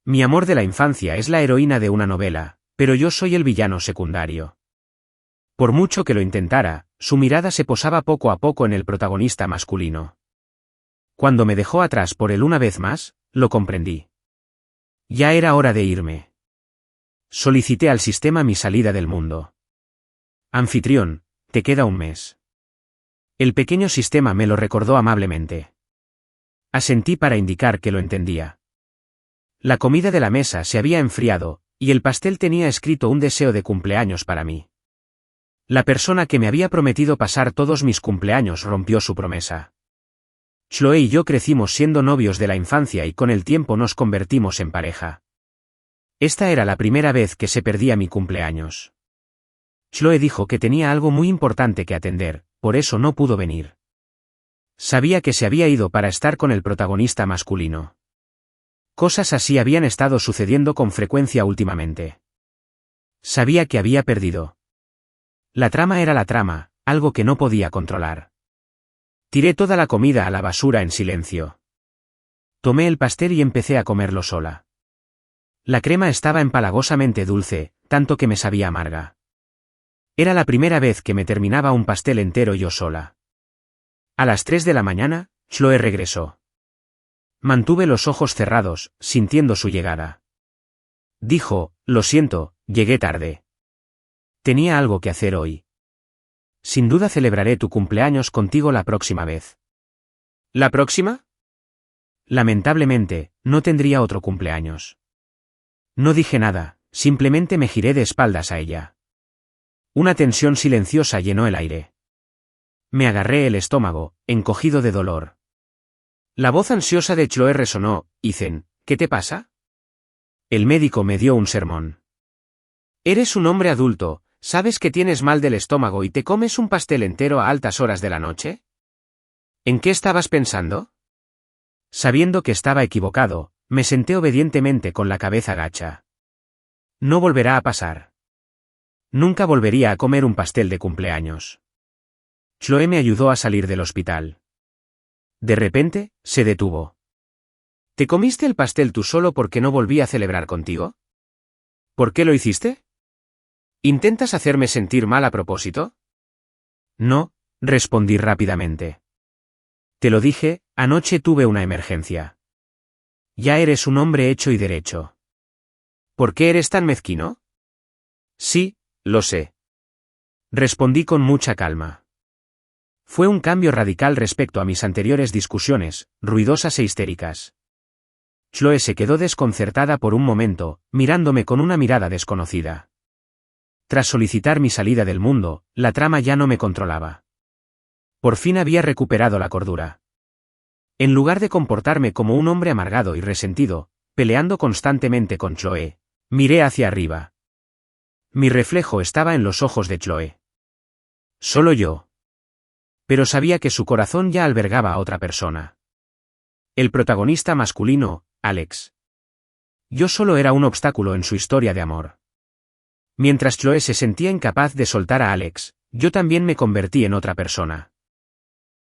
Mi amor de la infancia es la heroína de una novela, pero yo soy el villano secundario. Por mucho que lo intentara, su mirada se posaba poco a poco en el protagonista masculino. Cuando me dejó atrás por él una vez más, lo comprendí. Ya era hora de irme. Solicité al sistema mi salida del mundo. Anfitrión, te queda un mes. El pequeño sistema me lo recordó amablemente. Asentí para indicar que lo entendía. La comida de la mesa se había enfriado, y el pastel tenía escrito un deseo de cumpleaños para mí. La persona que me había prometido pasar todos mis cumpleaños rompió su promesa. Chloe y yo crecimos siendo novios de la infancia y con el tiempo nos convertimos en pareja. Esta era la primera vez que se perdía mi cumpleaños. Chloe dijo que tenía algo muy importante que atender, por eso no pudo venir. Sabía que se había ido para estar con el protagonista masculino. Cosas así habían estado sucediendo con frecuencia últimamente. Sabía que había perdido. La trama era la trama, algo que no podía controlar. Tiré toda la comida a la basura en silencio. Tomé el pastel y empecé a comerlo sola. La crema estaba empalagosamente dulce, tanto que me sabía amarga. Era la primera vez que me terminaba un pastel entero yo sola. A las 3 de la mañana, Chloe regresó. Mantuve los ojos cerrados, sintiendo su llegada. Dijo, lo siento, llegué tarde. Tenía algo que hacer hoy. Sin duda celebraré tu cumpleaños contigo la próxima vez. ¿La próxima? Lamentablemente, no tendría otro cumpleaños. No dije nada, simplemente me giré de espaldas a ella. Una tensión silenciosa llenó el aire. Me agarré el estómago, encogido de dolor. La voz ansiosa de Chloe resonó, Ethan, ¿qué te pasa? El médico me dio un sermón. Eres un hombre adulto, ¿sabes que tienes mal del estómago y te comes un pastel entero a altas horas de la noche? ¿En qué estabas pensando? Sabiendo que estaba equivocado, me senté obedientemente con la cabeza gacha. No volverá a pasar. Nunca volvería a comer un pastel de cumpleaños. Chloe me ayudó a salir del hospital. De repente, se detuvo. ¿Te comiste el pastel tú solo porque no volví a celebrar contigo? ¿Por qué lo hiciste? ¿Intentas hacerme sentir mal a propósito? No, respondí rápidamente. Te lo dije, anoche tuve una emergencia. Ya eres un hombre hecho y derecho. ¿Por qué eres tan mezquino? Sí, lo sé. Respondí con mucha calma. Fue un cambio radical respecto a mis anteriores discusiones, ruidosas e histéricas. Chloe se quedó desconcertada por un momento, mirándome con una mirada desconocida. Tras solicitar mi salida del mundo, la trama ya no me controlaba. Por fin había recuperado la cordura. En lugar de comportarme como un hombre amargado y resentido, peleando constantemente con Chloe, miré hacia arriba. Mi reflejo estaba en los ojos de Chloe. Solo yo. Pero sabía que su corazón ya albergaba a otra persona. El protagonista masculino, Alex. Yo solo era un obstáculo en su historia de amor. Mientras Chloe se sentía incapaz de soltar a Alex, yo también me convertí en otra persona.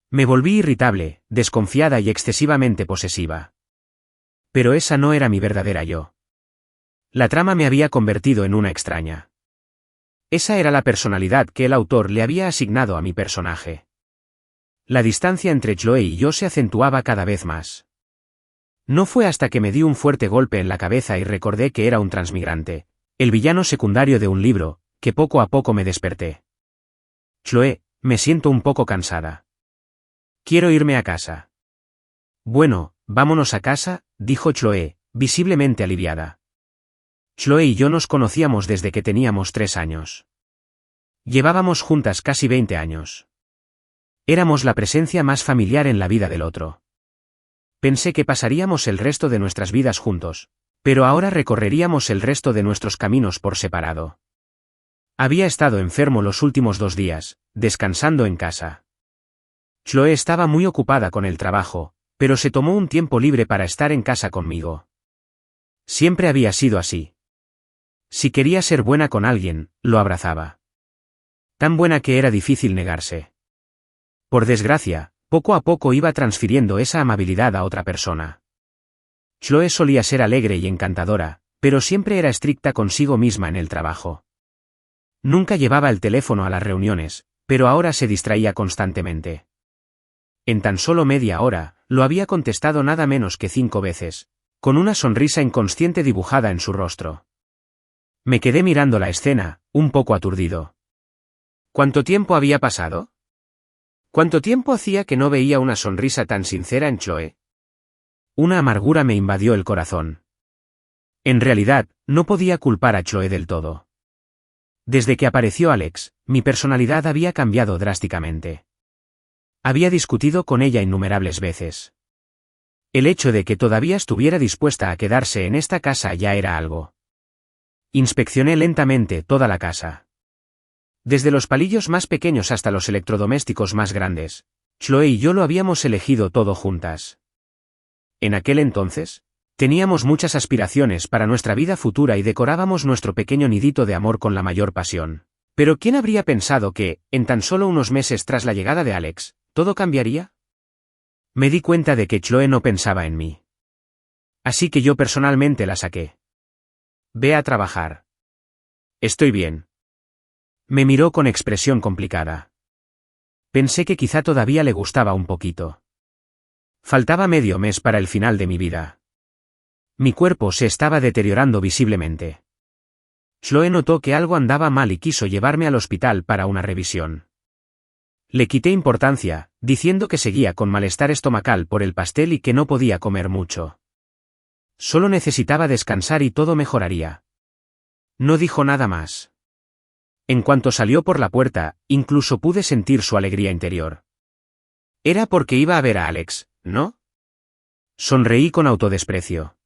Me volví irritable, desconfiada y excesivamente posesiva. Pero esa no era mi verdadera yo. La trama me había convertido en una extraña. Esa era la personalidad que el autor le había asignado a mi personaje. La distancia entre Chloe y yo se acentuaba cada vez más. No fue hasta que me di un fuerte golpe en la cabeza y recordé que era un transmigrante, el villano secundario de un libro, que poco a poco me desperté. Chloe, me siento un poco cansada. Quiero irme a casa. Bueno, vámonos a casa, dijo Chloe, visiblemente aliviada. Chloe y yo nos conocíamos desde que teníamos 3 años. Llevábamos juntas casi 20 años. Éramos la presencia más familiar en la vida del otro. Pensé que pasaríamos el resto de nuestras vidas juntos, pero ahora recorreríamos el resto de nuestros caminos por separado. Había estado enfermo los últimos 2 días, descansando en casa. Chloe estaba muy ocupada con el trabajo, pero se tomó un tiempo libre para estar en casa conmigo. Siempre había sido así. Si quería ser buena con alguien, lo abrazaba. Tan buena que era difícil negarse. Por desgracia, poco a poco iba transfiriendo esa amabilidad a otra persona. Chloe solía ser alegre y encantadora, pero siempre era estricta consigo misma en el trabajo. Nunca llevaba el teléfono a las reuniones, pero ahora se distraía constantemente. En tan solo media hora, lo había contestado nada menos que 5 veces, con una sonrisa inconsciente dibujada en su rostro. Me quedé mirando la escena, un poco aturdido. ¿Cuánto tiempo había pasado? ¿Cuánto tiempo hacía que no veía una sonrisa tan sincera en Chloe? Una amargura me invadió el corazón. En realidad, no podía culpar a Chloe del todo. Desde que apareció Alex, mi personalidad había cambiado drásticamente. Había discutido con ella innumerables veces. El hecho de que todavía estuviera dispuesta a quedarse en esta casa ya era algo. Inspeccioné lentamente toda la casa. Desde los palillos más pequeños hasta los electrodomésticos más grandes, Chloe y yo lo habíamos elegido todo juntas. En aquel entonces, teníamos muchas aspiraciones para nuestra vida futura y decorábamos nuestro pequeño nidito de amor con la mayor pasión. Pero ¿quién habría pensado que, en tan solo unos meses tras la llegada de Alex, todo cambiaría? Me di cuenta de que Chloe no pensaba en mí. Así que yo personalmente la saqué. Ve a trabajar. Estoy bien. Me miró con expresión complicada. Pensé que quizá todavía le gustaba un poquito. Faltaba medio mes para el final de mi vida. Mi cuerpo se estaba deteriorando visiblemente. Chloe notó que algo andaba mal y quiso llevarme al hospital para una revisión. Le quité importancia, diciendo que seguía con malestar estomacal por el pastel y que no podía comer mucho. Solo necesitaba descansar y todo mejoraría. No dijo nada más. En cuanto salió por la puerta, incluso pude sentir su alegría interior. Era porque iba a ver a Alex, ¿no? Sonreí con autodesprecio.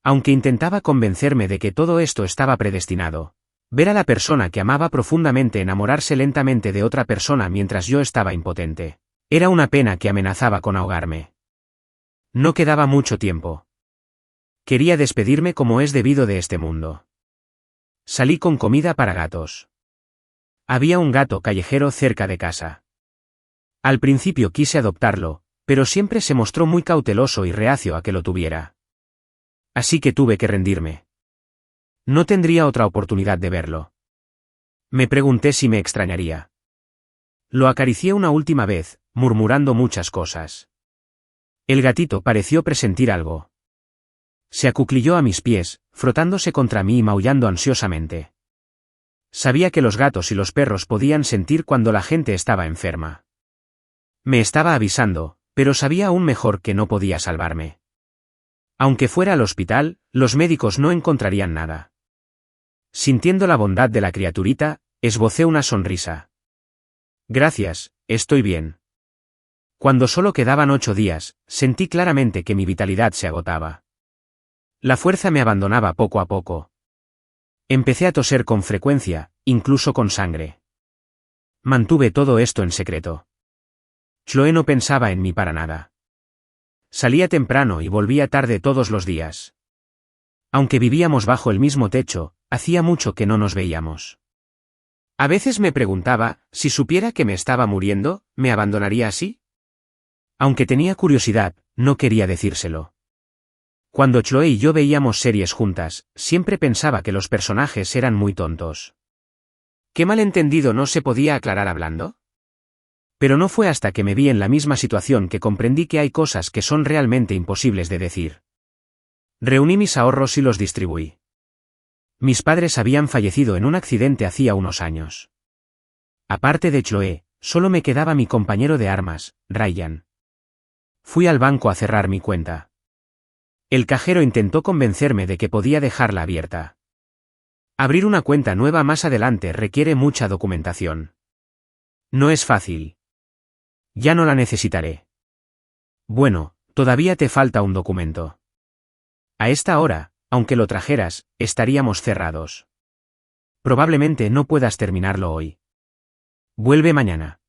Aunque intentaba convencerme de que todo esto estaba predestinado, ver a la persona que amaba profundamente enamorarse lentamente de otra persona mientras yo estaba impotente, era una pena que amenazaba con ahogarme. No quedaba mucho tiempo. Quería despedirme como es debido de este mundo. Salí con comida para gatos. Había un gato callejero cerca de casa. Al principio quise adoptarlo, pero siempre se mostró muy cauteloso y reacio a que lo tuviera. Así que tuve que rendirme. No tendría otra oportunidad de verlo. Me pregunté si me extrañaría. Lo acaricié una última vez, murmurando muchas cosas. El gatito pareció presentir algo. Se acuclilló a mis pies, frotándose contra mí y maullando ansiosamente. Sabía que los gatos y los perros podían sentir cuando la gente estaba enferma. Me estaba avisando, pero sabía aún mejor que no podía salvarme. Aunque fuera al hospital, los médicos no encontrarían nada. Sintiendo la bondad de la criaturita, esbocé una sonrisa. Gracias, estoy bien. Cuando solo quedaban 8 días, sentí claramente que mi vitalidad se agotaba. La fuerza me abandonaba poco a poco. Empecé a toser con frecuencia, incluso con sangre. Mantuve todo esto en secreto. Chloe no pensaba en mí para nada. Salía temprano y volvía tarde todos los días. Aunque vivíamos bajo el mismo techo, hacía mucho que no nos veíamos. A veces me preguntaba, si supiera que me estaba muriendo, ¿me abandonaría así? Aunque tenía curiosidad, no quería decírselo. Cuando Chloe y yo veíamos series juntas, siempre pensaba que los personajes eran muy tontos. ¿Qué malentendido no se podía aclarar hablando? Pero no fue hasta que me vi en la misma situación que comprendí que hay cosas que son realmente imposibles de decir. Reuní mis ahorros y los distribuí. Mis padres habían fallecido en un accidente hacía unos años. Aparte de Chloe, solo me quedaba mi compañero de armas, Ryan. Fui al banco a cerrar mi cuenta. El cajero intentó convencerme de que podía dejarla abierta. Abrir una cuenta nueva más adelante requiere mucha documentación. No es fácil. Ya no la necesitaré. Bueno, todavía te falta un documento. A esta hora, aunque lo trajeras, estaríamos cerrados. Probablemente no puedas terminarlo hoy. Vuelve mañana.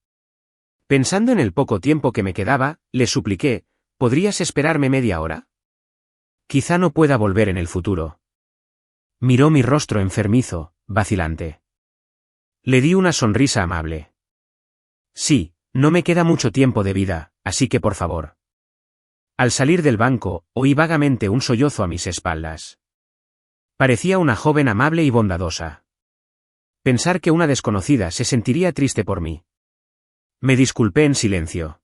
Pensando en el poco tiempo que me quedaba, le supliqué, ¿podrías esperarme media hora? Quizá no pueda volver en el futuro. Miró mi rostro enfermizo, vacilante. Le di una sonrisa amable. Sí, no me queda mucho tiempo de vida, así que por favor. Al salir del banco, oí vagamente un sollozo a mis espaldas. Parecía una joven amable y bondadosa. Pensar que una desconocida se sentiría triste por mí. Me disculpé en silencio.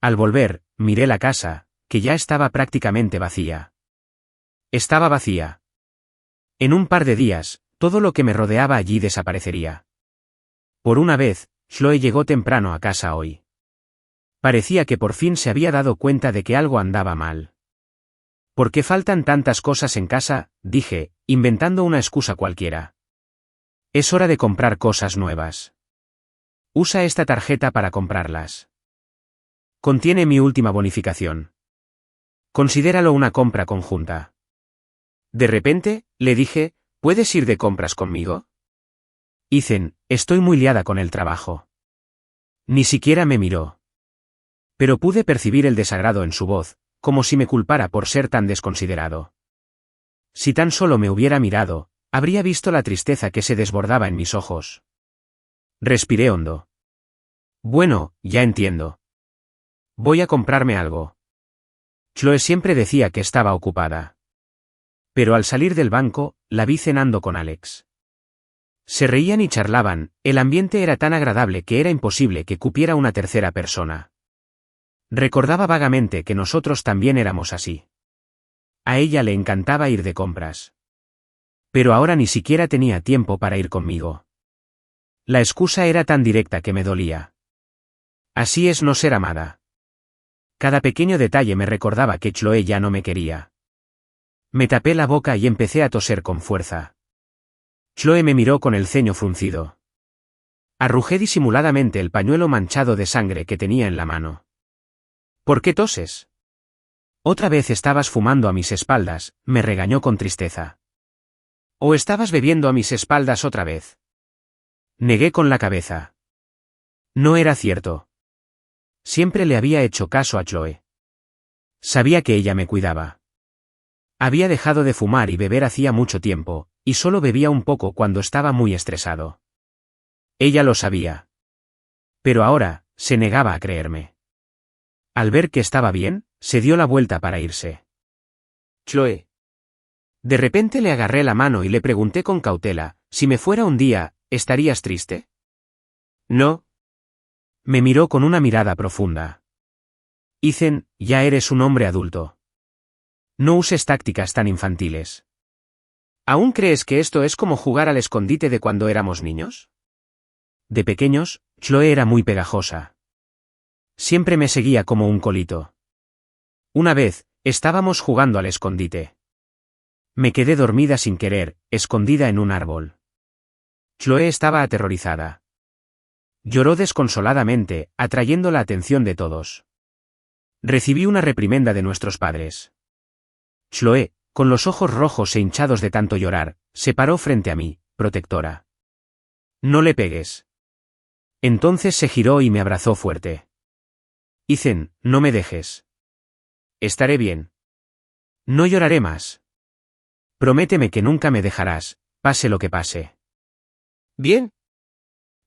Al volver, miré la casa, que ya estaba prácticamente vacía. Estaba vacía. En un par de días, todo lo que me rodeaba allí desaparecería. Por una vez, Chloe llegó temprano a casa hoy. Parecía que por fin se había dado cuenta de que algo andaba mal. ¿Por qué faltan tantas cosas en casa?, dije, inventando una excusa cualquiera. Es hora de comprar cosas nuevas. Usa esta tarjeta para comprarlas. Contiene mi última bonificación. Considéralo una compra conjunta. De repente, le dije, ¿puedes ir de compras conmigo? Ethan, estoy muy liada con el trabajo. Ni siquiera me miró. Pero pude percibir el desagrado en su voz, como si me culpara por ser tan desconsiderado. Si tan solo me hubiera mirado, habría visto la tristeza que se desbordaba en mis ojos. Respiré hondo. Bueno, ya entiendo. Voy a comprarme algo. Chloe siempre decía que estaba ocupada. Pero al salir del banco, la vi cenando con Alex. Se reían y charlaban, el ambiente era tan agradable que era imposible que cupiera una tercera persona. Recordaba vagamente que nosotros también éramos así. A ella le encantaba ir de compras. Pero ahora ni siquiera tenía tiempo para ir conmigo. La excusa era tan directa que me dolía. Así es no ser amada. Cada pequeño detalle me recordaba que Chloe ya no me quería. Me tapé la boca y empecé a toser con fuerza. Chloe me miró con el ceño fruncido. Arrugé disimuladamente el pañuelo manchado de sangre que tenía en la mano. ¿Por qué toses? Otra vez estabas fumando a mis espaldas, me regañó con tristeza. ¿O estabas bebiendo a mis espaldas otra vez? Negué con la cabeza. No era cierto. Siempre le había hecho caso a Chloe. Sabía que ella me cuidaba. Había dejado de fumar y beber hacía mucho tiempo, y solo bebía un poco cuando estaba muy estresado. Ella lo sabía. Pero ahora, se negaba a creerme. Al ver que estaba bien, se dio la vuelta para irse. Chloe. De repente le agarré la mano y le pregunté con cautela, si me fuera un día, ¿estarías triste? No. Me miró con una mirada profunda. Ethan, ya eres un hombre adulto. No uses tácticas tan infantiles. ¿Aún crees que esto es como jugar al escondite de cuando éramos niños? De pequeños, Chloe era muy pegajosa. Siempre me seguía como un colito. Una vez, estábamos jugando al escondite. Me quedé dormida sin querer, escondida en un árbol. Chloe estaba aterrorizada. Lloró desconsoladamente, atrayendo la atención de todos. Recibí una reprimenda de nuestros padres. Chloe, con los ojos rojos e hinchados de tanto llorar, se paró frente a mí, protectora. No le pegues. Entonces se giró y me abrazó fuerte. Ethan, no me dejes. Estaré bien. No lloraré más. Prométeme que nunca me dejarás, pase lo que pase. Bien.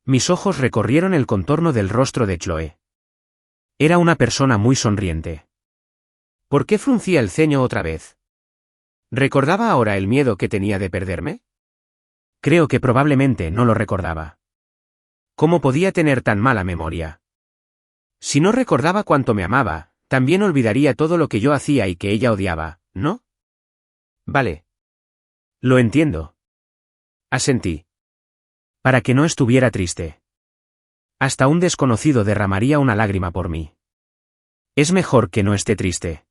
Mis ojos recorrieron el contorno del rostro de Chloe. Era una persona muy sonriente. ¿Por qué fruncía el ceño otra vez? ¿Recordaba ahora el miedo que tenía de perderme? Creo que probablemente no lo recordaba. ¿Cómo podía tener tan mala memoria? Si no recordaba cuánto me amaba, también olvidaría todo lo que yo hacía y que ella odiaba, ¿no? Vale. Lo entiendo. Asentí. Para que no estuviera triste. Hasta un desconocido derramaría una lágrima por mí. Es mejor que no esté triste.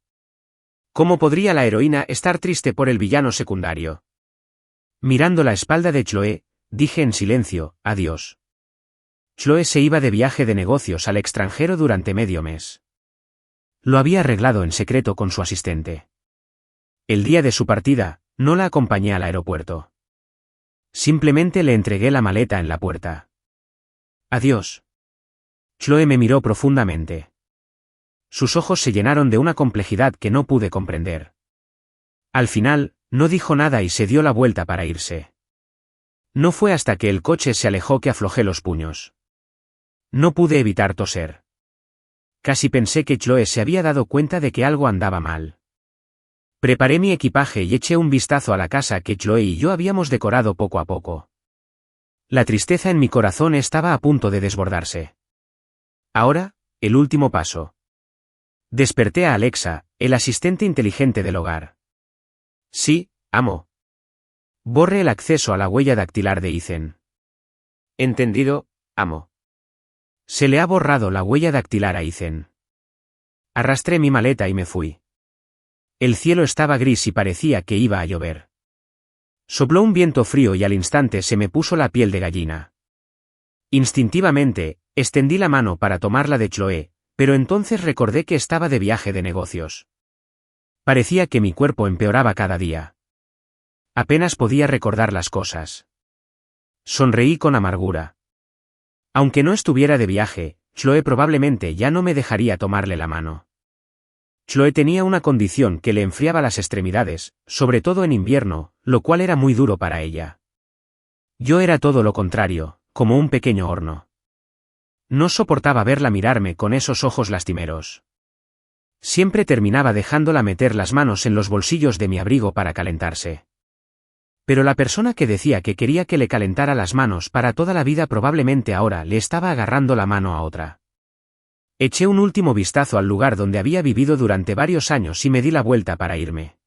¿Cómo podría la heroína estar triste por el villano secundario? Mirando la espalda de Chloe, dije en silencio, adiós. Chloe se iba de viaje de negocios al extranjero durante medio mes. Lo había arreglado en secreto con su asistente. El día de su partida, no la acompañé al aeropuerto. Simplemente le entregué la maleta en la puerta. Adiós. Chloe me miró profundamente. Sus ojos se llenaron de una complejidad que no pude comprender. Al final, no dijo nada y se dio la vuelta para irse. No fue hasta que el coche se alejó que aflojé los puños. No pude evitar toser. Casi pensé que Chloe se había dado cuenta de que algo andaba mal. Preparé mi equipaje y eché un vistazo a la casa que Chloe y yo habíamos decorado poco a poco. La tristeza en mi corazón estaba a punto de desbordarse. Ahora, el último paso. Desperté a Alexa, el asistente inteligente del hogar. Sí, amo. Borre el acceso a la huella dactilar de Ethan. Entendido, amo. Se le ha borrado la huella dactilar a Ethan. Arrastré mi maleta y me fui. El cielo estaba gris y parecía que iba a llover. Sopló un viento frío y al instante se me puso la piel de gallina. Instintivamente, extendí la mano para tomarla de Chloe, pero entonces recordé que estaba de viaje de negocios. Parecía que mi cuerpo empeoraba cada día. Apenas podía recordar las cosas. Sonreí con amargura. Aunque no estuviera de viaje, Chloe probablemente ya no me dejaría tomarle la mano. Chloe tenía una condición que le enfriaba las extremidades, sobre todo en invierno, lo cual era muy duro para ella. Yo era todo lo contrario, como un pequeño horno. No soportaba verla mirarme con esos ojos lastimeros. Siempre terminaba dejándola meter las manos en los bolsillos de mi abrigo para calentarse. Pero la persona que decía que quería que le calentara las manos para toda la vida probablemente ahora le estaba agarrando la mano a otra. Eché un último vistazo al lugar donde había vivido durante varios años y me di la vuelta para irme.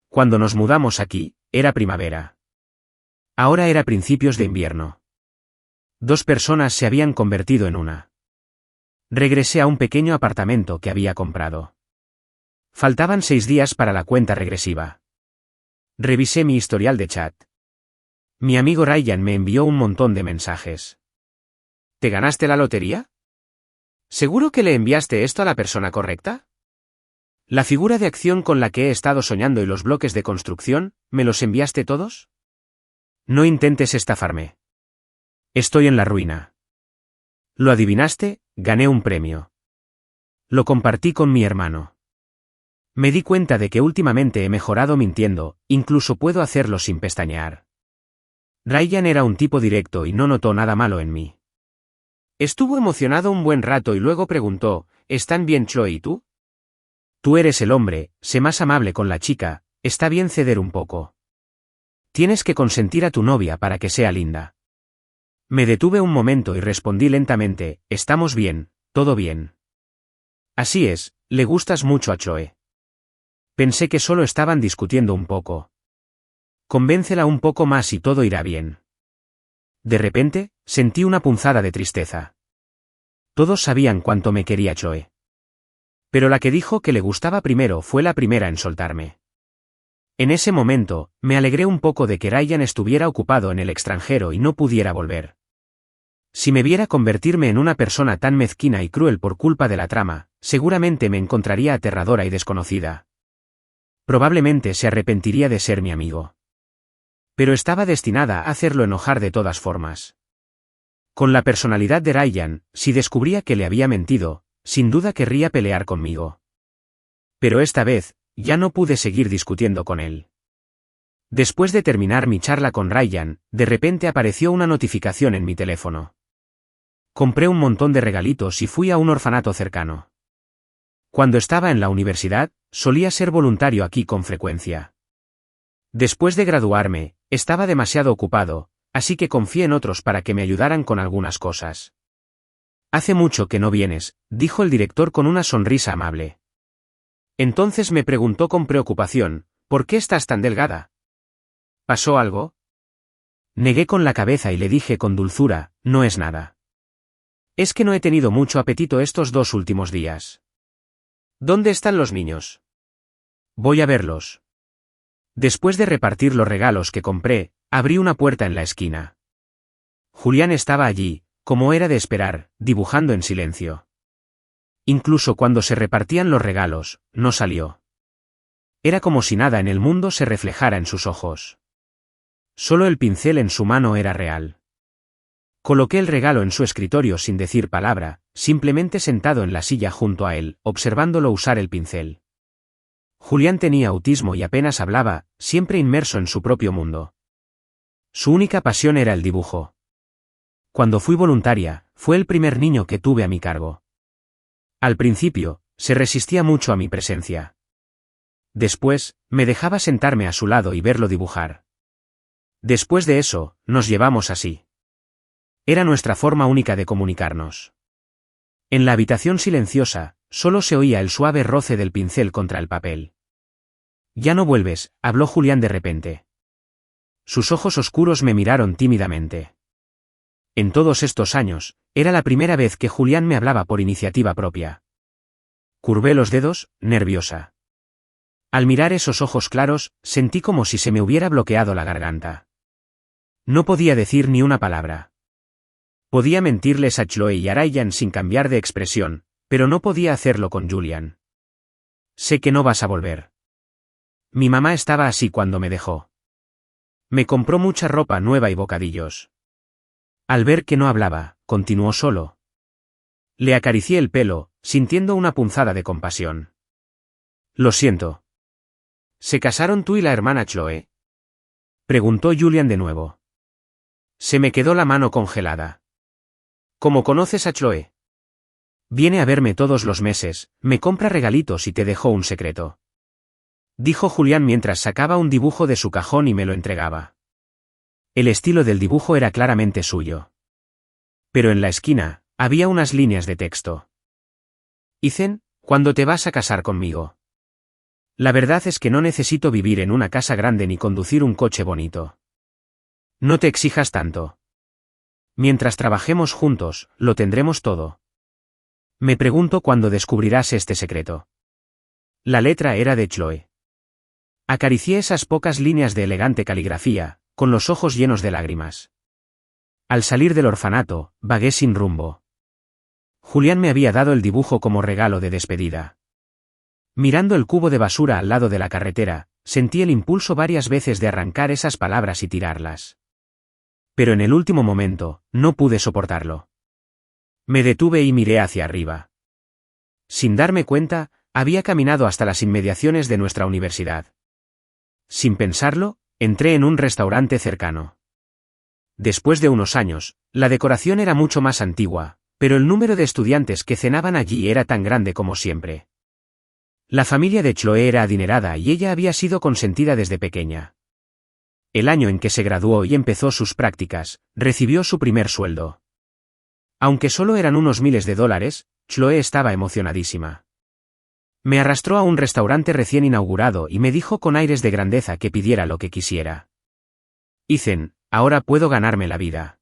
Cuando nos mudamos aquí, era primavera. Ahora era principios de invierno. 2 personas se habían convertido en una. Regresé a un pequeño apartamento que había comprado. Faltaban 6 días para la cuenta regresiva. Revisé mi historial de chat. Mi amigo Ryan me envió un montón de mensajes. ¿Te ganaste la lotería? ¿Seguro que le enviaste esto a la persona correcta? ¿La figura de acción con la que he estado soñando y los bloques de construcción, me los enviaste todos? No intentes estafarme. Estoy en la ruina. ¿Lo adivinaste? Gané un premio. Lo compartí con mi hermano. Me di cuenta de que últimamente he mejorado mintiendo, incluso puedo hacerlo sin pestañear. Ryan era un tipo directo y no notó nada malo en mí. Estuvo emocionado un buen rato y luego preguntó, ¿están bien Chloe y tú? Tú eres el hombre, sé más amable con la chica, está bien ceder un poco. Tienes que consentir a tu novia para que sea linda. Me detuve un momento y respondí lentamente, estamos bien, todo bien. Así es, le gustas mucho a Chloe. Pensé que solo estaban discutiendo un poco. Convéncela un poco más y todo irá bien. De repente, sentí una punzada de tristeza. Todos sabían cuánto me quería Chloe. Pero la que dijo que le gustaba primero fue la primera en soltarme. En ese momento, me alegré un poco de que Ryan estuviera ocupado en el extranjero y no pudiera volver. Si me viera convertirme en una persona tan mezquina y cruel por culpa de la trama, seguramente me encontraría aterradora y desconocida. Probablemente se arrepentiría de ser mi amigo. Pero estaba destinada a hacerlo enojar de todas formas. Con la personalidad de Ryan, si descubría que le había mentido, sin duda querría pelear conmigo. Pero esta vez, ya no pude seguir discutiendo con él. Después de terminar mi charla con Ryan, de repente apareció una notificación en mi teléfono. Compré un montón de regalitos y fui a un orfanato cercano. Cuando estaba en la universidad, solía ser voluntario aquí con frecuencia. Después de graduarme, estaba demasiado ocupado, así que confié en otros para que me ayudaran con algunas cosas. Hace mucho que no vienes, dijo el director con una sonrisa amable. Entonces me preguntó con preocupación, ¿por qué estás tan delgada? ¿Pasó algo? Negué con la cabeza y le dije con dulzura, no es nada. Es que no he tenido mucho apetito estos 2 últimos días. ¿Dónde están los niños? Voy a verlos. Después de repartir los regalos que compré, abrí una puerta en la esquina. Julián estaba allí, como era de esperar, dibujando en silencio. Incluso cuando se repartían los regalos, no salió. Era como si nada en el mundo se reflejara en sus ojos. Solo el pincel en su mano era real. Coloqué el regalo en su escritorio sin decir palabra, simplemente sentado en la silla junto a él, observándolo usar el pincel. Julián tenía autismo y apenas hablaba, siempre inmerso en su propio mundo. Su única pasión era el dibujo. Cuando fui voluntaria, fue el primer niño que tuve a mi cargo. Al principio, se resistía mucho a mi presencia. Después, me dejaba sentarme a su lado y verlo dibujar. Después de eso, nos llevamos así. Era nuestra forma única de comunicarnos. En la habitación silenciosa, solo se oía el suave roce del pincel contra el papel. «Ya no vuelves», habló Julián de repente. Sus ojos oscuros me miraron tímidamente. En todos estos años, era la primera vez que Julián me hablaba por iniciativa propia. Curvé los dedos, nerviosa. Al mirar esos ojos claros, sentí como si se me hubiera bloqueado la garganta. No podía decir ni una palabra. Podía mentirles a Chloe y a Ryan sin cambiar de expresión, pero no podía hacerlo con Julian. Sé que no vas a volver. Mi mamá estaba así cuando me dejó. Me compró mucha ropa nueva y bocadillos. Al ver que no hablaba, continuó solo. Le acaricié el pelo, sintiendo una punzada de compasión. Lo siento. ¿Se casaron tú y la hermana Chloe? Preguntó Julian de nuevo. Se me quedó la mano congelada. ¿Cómo conoces a Chloe? Viene a verme todos los meses, me compra regalitos y te dejó un secreto. Dijo Julián mientras sacaba un dibujo de su cajón y me lo entregaba. El estilo del dibujo era claramente suyo. Pero en la esquina, había unas líneas de texto. Ethan, ¿cuándo te vas a casar conmigo? La verdad es que no necesito vivir en una casa grande ni conducir un coche bonito. No te exijas tanto. Mientras trabajemos juntos, lo tendremos todo. Me pregunto cuándo descubrirás este secreto. La letra era de Chloe. Acaricié esas pocas líneas de elegante caligrafía, con los ojos llenos de lágrimas. Al salir del orfanato, vagué sin rumbo. Julián me había dado el dibujo como regalo de despedida. Mirando el cubo de basura al lado de la carretera, sentí el impulso varias veces de arrancar esas palabras y tirarlas. Pero en el último momento, no pude soportarlo. Me detuve y miré hacia arriba. Sin darme cuenta, había caminado hasta las inmediaciones de nuestra universidad. Sin pensarlo, entré en un restaurante cercano. Después de unos años, la decoración era mucho más antigua, pero el número de estudiantes que cenaban allí era tan grande como siempre. La familia de Chloe era adinerada y ella había sido consentida desde pequeña. El año en que se graduó y empezó sus prácticas, recibió su primer sueldo. Aunque solo eran unos miles de dólares, Chloe estaba emocionadísima. Me arrastró a un restaurante recién inaugurado y me dijo con aires de grandeza que pidiera lo que quisiera. Ethan, ahora puedo ganarme la vida.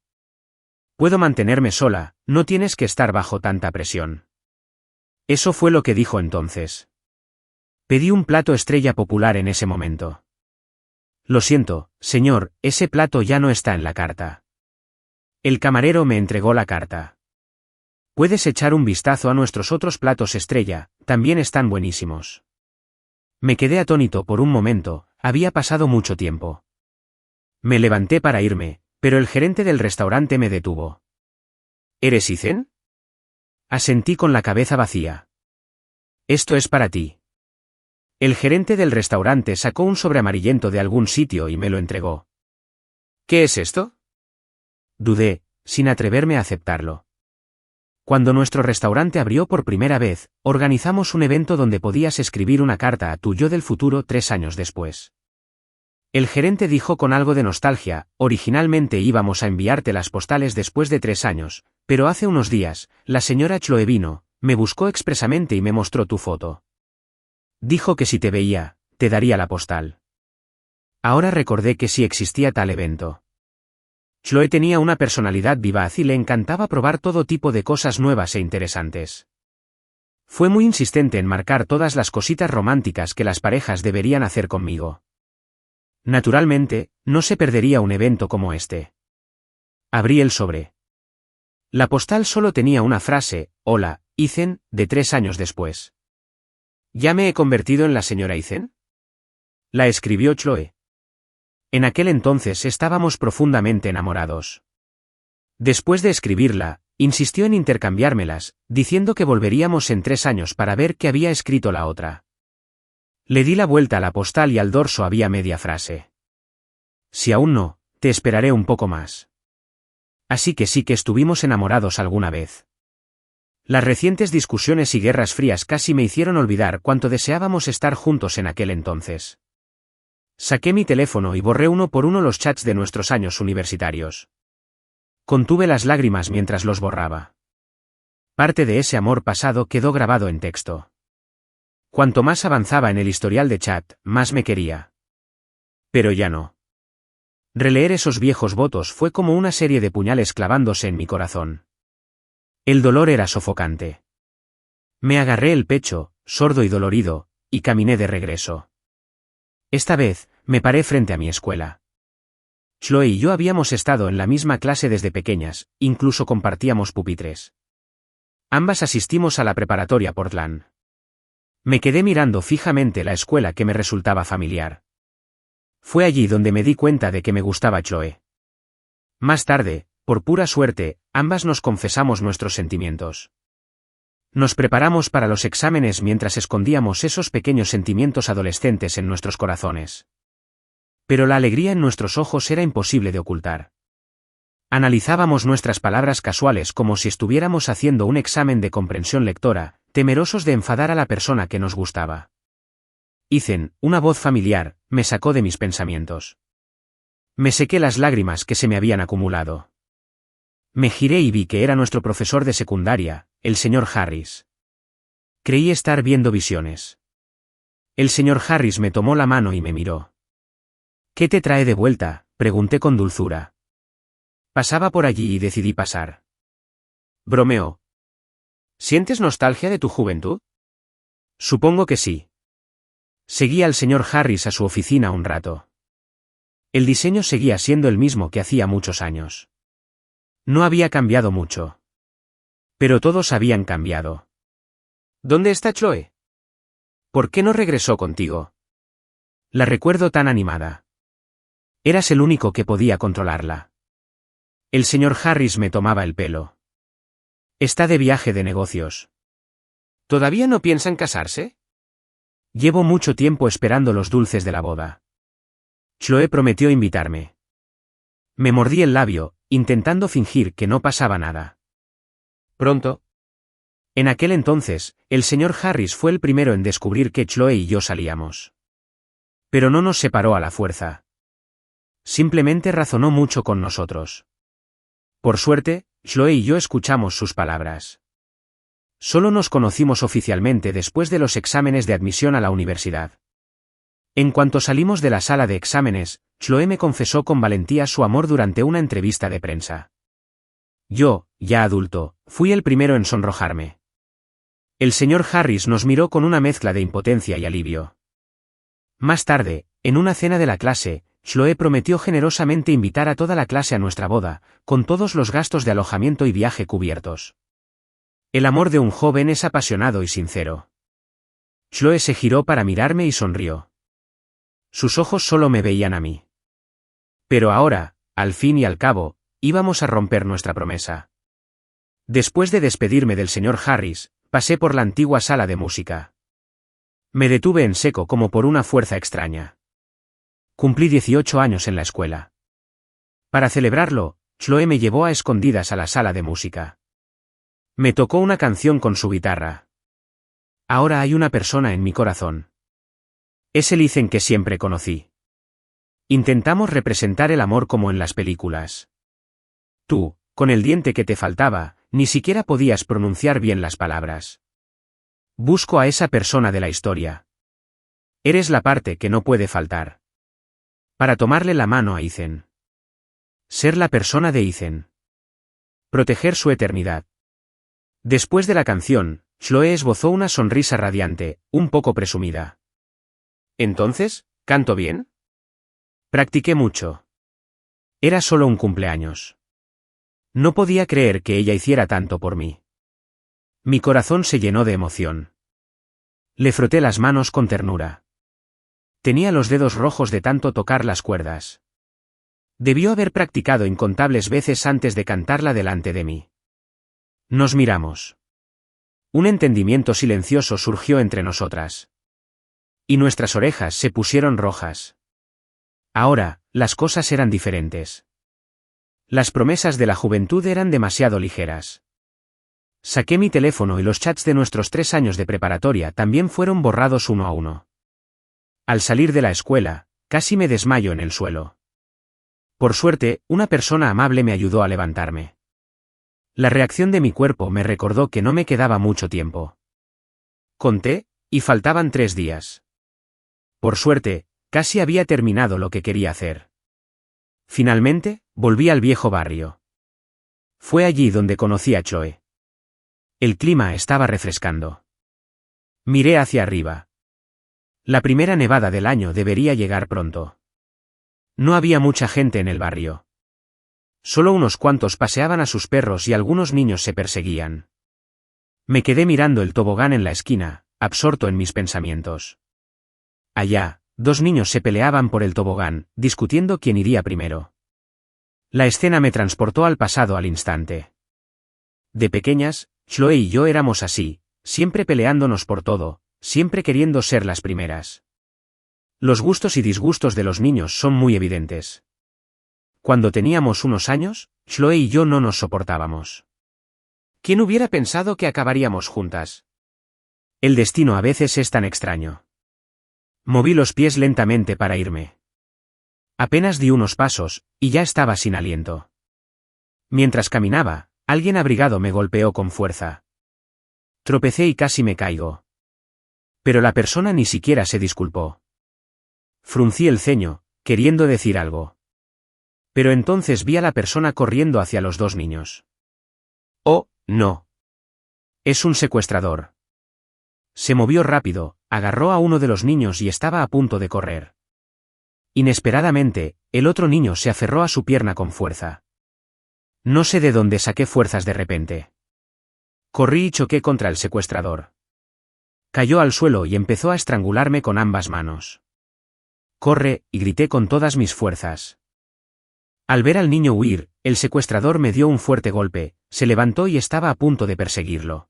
Puedo mantenerme sola, no tienes que estar bajo tanta presión. Eso fue lo que dijo entonces. Pedí un plato estrella popular en ese momento. Lo siento, señor, ese plato ya no está en la carta. El camarero me entregó la carta. Puedes echar un vistazo a nuestros otros platos estrella, también están buenísimos. Me quedé atónito por un momento, había pasado mucho tiempo. Me levanté para irme, pero el gerente del restaurante me detuvo. ¿Eres Ethan? Asentí con la cabeza vacía. Esto es para ti. El gerente del restaurante sacó un sobre amarillento de algún sitio y me lo entregó. ¿Qué es esto? Dudé, sin atreverme a aceptarlo. Cuando nuestro restaurante abrió por primera vez, organizamos un evento donde podías escribir una carta a tu yo del futuro 3 años después. El gerente dijo con algo de nostalgia, originalmente íbamos a enviarte las postales después de 3 años, pero hace unos días, la señora Chloe vino, me buscó expresamente y me mostró tu foto. Dijo que si te veía, te daría la postal. Ahora recordé que sí existía tal evento. Chloe tenía una personalidad vivaz y le encantaba probar todo tipo de cosas nuevas e interesantes. Fue muy insistente en marcar todas las cositas románticas que las parejas deberían hacer conmigo. Naturalmente, no se perdería un evento como este. Abrí el sobre. La postal solo tenía una frase, hola, Ethan, de 3 años después. ¿Ya me he convertido en la señora Ethan? La escribió Chloe. En aquel entonces estábamos profundamente enamorados. Después de escribirla, insistió en intercambiármelas, diciendo que volveríamos en 3 años para ver qué había escrito la otra. Le di la vuelta a la postal y al dorso había media frase. Si aún no, te esperaré un poco más. Así que sí que estuvimos enamorados alguna vez. Las recientes discusiones y guerras frías casi me hicieron olvidar cuánto deseábamos estar juntos en aquel entonces. Saqué mi teléfono y borré uno por uno los chats de nuestros años universitarios. Contuve las lágrimas mientras los borraba. Parte de ese amor pasado quedó grabado en texto. Cuanto más avanzaba en el historial de chat, más me quería. Pero ya no. Releer esos viejos votos fue como una serie de puñales clavándose en mi corazón. El dolor era sofocante. Me agarré el pecho, sordo y dolorido, y caminé de regreso. Esta vez, me paré frente a mi escuela. Chloe y yo habíamos estado en la misma clase desde pequeñas, incluso compartíamos pupitres. Ambas asistimos a la preparatoria Portland. Me quedé mirando fijamente la escuela que me resultaba familiar. Fue allí donde me di cuenta de que me gustaba Chloe. Más tarde, por pura suerte, ambas nos confesamos nuestros sentimientos. Nos preparamos para los exámenes mientras escondíamos esos pequeños sentimientos adolescentes en nuestros corazones. Pero la alegría en nuestros ojos era imposible de ocultar. Analizábamos nuestras palabras casuales como si estuviéramos haciendo un examen de comprensión lectora, temerosos de enfadar a la persona que nos gustaba. Ethan, una voz familiar, me sacó de mis pensamientos. Me sequé las lágrimas que se me habían acumulado. Me giré y vi que era nuestro profesor de secundaria, el señor Harris. Creí estar viendo visiones. El señor Harris me tomó la mano y me miró. ¿Qué te trae de vuelta?, pregunté con dulzura. Pasaba por allí y decidí pasar. Bromeó. ¿Sientes nostalgia de tu juventud? Supongo que sí. Seguí al señor Harris a su oficina un rato. El diseño seguía siendo el mismo que hacía muchos años. No había cambiado mucho. Pero todos habían cambiado. ¿Dónde está Chloe? ¿Por qué no regresó contigo? La recuerdo tan animada. Eras el único que podía controlarla. El señor Harris me tomaba el pelo. Está de viaje de negocios. ¿Todavía no piensan casarse? Llevo mucho tiempo esperando los dulces de la boda. Chloe prometió invitarme. Me mordí el labio, intentando fingir que no pasaba nada. Pronto. En aquel entonces, el señor Harris fue el primero en descubrir que Chloe y yo salíamos. Pero no nos separó a la fuerza. Simplemente razonó mucho con nosotros. Por suerte, Chloe y yo escuchamos sus palabras. Solo nos conocimos oficialmente después de los exámenes de admisión a la universidad. En cuanto salimos de la sala de exámenes, Chloe me confesó con valentía su amor durante una entrevista de prensa. Yo, ya adulto, fui el primero en sonrojarme. El señor Harris nos miró con una mezcla de impotencia y alivio. Más tarde, en una cena de la clase, Chloe prometió generosamente invitar a toda la clase a nuestra boda, con todos los gastos de alojamiento y viaje cubiertos. El amor de un joven es apasionado y sincero. Chloe se giró para mirarme y sonrió. Sus ojos solo me veían a mí. Pero ahora, al fin y al cabo, íbamos a romper nuestra promesa. Después de despedirme del señor Harris, pasé por la antigua sala de música. Me detuve en seco como por una fuerza extraña. Cumplí 18 años en la escuela. Para celebrarlo, Chloe me llevó a escondidas a la sala de música. Me tocó una canción con su guitarra. Ahora hay una persona en mi corazón. Es el Ethan que siempre conocí. Intentamos representar el amor como en las películas. Tú, con el diente que te faltaba, ni siquiera podías pronunciar bien las palabras. Busco a esa persona de la historia. Eres la parte que no puede faltar. Para tomarle la mano a Ethan. Ser la persona de Ethan. Proteger su eternidad. Después de la canción, Chloe esbozó una sonrisa radiante, un poco presumida. ¿Entonces, canto bien? Practiqué mucho. Era solo un cumpleaños. No podía creer que ella hiciera tanto por mí. Mi corazón se llenó de emoción. Le froté las manos con ternura. Tenía los dedos rojos de tanto tocar las cuerdas. Debió haber practicado incontables veces antes de cantarla delante de mí. Nos miramos. Un entendimiento silencioso surgió entre nosotras. Y nuestras orejas se pusieron rojas. Ahora, las cosas eran diferentes. Las promesas de la juventud eran demasiado ligeras. Saqué mi teléfono y los chats de nuestros 3 años de preparatoria también fueron borrados uno a uno. Al salir de la escuela, casi me desmayo en el suelo. Por suerte, una persona amable me ayudó a levantarme. La reacción de mi cuerpo me recordó que no me quedaba mucho tiempo. Conté, y faltaban 3 días. Por suerte, casi había terminado lo que quería hacer. Finalmente, volví al viejo barrio. Fue allí donde conocí a Chloe. El clima estaba refrescando. Miré hacia arriba. La primera nevada del año debería llegar pronto. No había mucha gente en el barrio. Solo unos cuantos paseaban a sus perros y algunos niños se perseguían. Me quedé mirando el tobogán en la esquina, absorto en mis pensamientos. Allá, 2 niños se peleaban por el tobogán, discutiendo quién iría primero. La escena me transportó al pasado al instante. De pequeñas, Chloe y yo éramos así, siempre peleándonos por todo, siempre queriendo ser las primeras. Los gustos y disgustos de los niños son muy evidentes. Cuando teníamos unos años, Chloe y yo no nos soportábamos. ¿Quién hubiera pensado que acabaríamos juntas? El destino a veces es tan extraño. Moví los pies lentamente para irme. Apenas di unos pasos, y ya estaba sin aliento. Mientras caminaba, alguien abrigado me golpeó con fuerza. Tropecé y casi me caigo. Pero la persona ni siquiera se disculpó. Fruncí el ceño, queriendo decir algo. Pero entonces vi a la persona corriendo hacia los 2 niños. ¡Oh, no! Es un secuestrador. Se movió rápido, agarró a uno de los niños y estaba a punto de correr. Inesperadamente, el otro niño se aferró a su pierna con fuerza. No sé de dónde saqué fuerzas de repente. Corrí y choqué contra el secuestrador. Cayó al suelo y empezó a estrangularme con ambas manos. «¡Corre!», y grité con todas mis fuerzas. Al ver al niño huir, el secuestrador me dio un fuerte golpe, se levantó y estaba a punto de perseguirlo.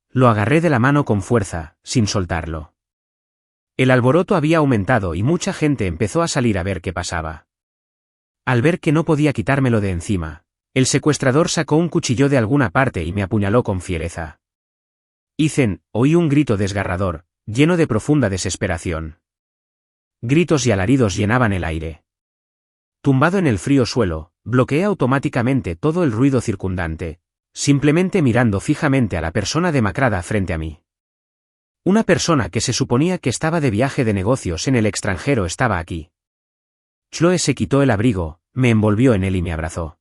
Lo agarré de la mano con fuerza, sin soltarlo. El alboroto había aumentado y mucha gente empezó a salir a ver qué pasaba. Al ver que no podía quitármelo de encima, el secuestrador sacó un cuchillo de alguna parte y me apuñaló con fiereza. Oí un grito desgarrador, lleno de profunda desesperación. Gritos y alaridos llenaban el aire. Tumbado en el frío suelo, bloqueé automáticamente todo el ruido circundante, simplemente mirando fijamente a la persona demacrada frente a mí. Una persona que se suponía que estaba de viaje de negocios en el extranjero estaba aquí. Chloe se quitó el abrigo, me envolvió en él y me abrazó.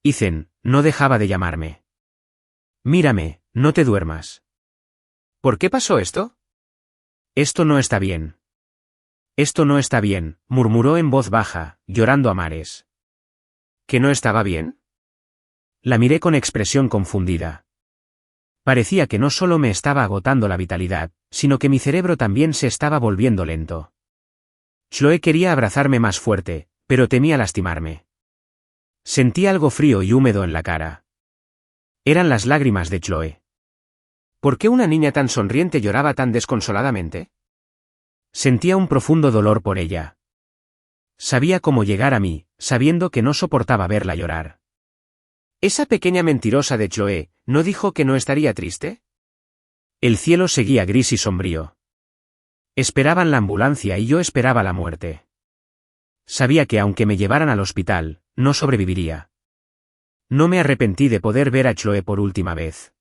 Ethan, no dejaba de llamarme. Mírame, no te duermas. ¿Por qué pasó esto? Esto no está bien. Esto no está bien, murmuró en voz baja, llorando a mares. ¿Que no estaba bien? La miré con expresión confundida. Parecía que no solo me estaba agotando la vitalidad, sino que mi cerebro también se estaba volviendo lento. Chloe quería abrazarme más fuerte, pero temía lastimarme. Sentí algo frío y húmedo en la cara. Eran las lágrimas de Chloe. ¿Por qué una niña tan sonriente lloraba tan desconsoladamente? Sentía un profundo dolor por ella. Sabía cómo llegar a mí, sabiendo que no soportaba verla llorar. ¿Esa pequeña mentirosa de Chloe no dijo que no estaría triste? El cielo seguía gris y sombrío. Esperaban la ambulancia y yo esperaba la muerte. Sabía que aunque me llevaran al hospital, no sobreviviría. No me arrepentí de poder ver a Chloe por última vez.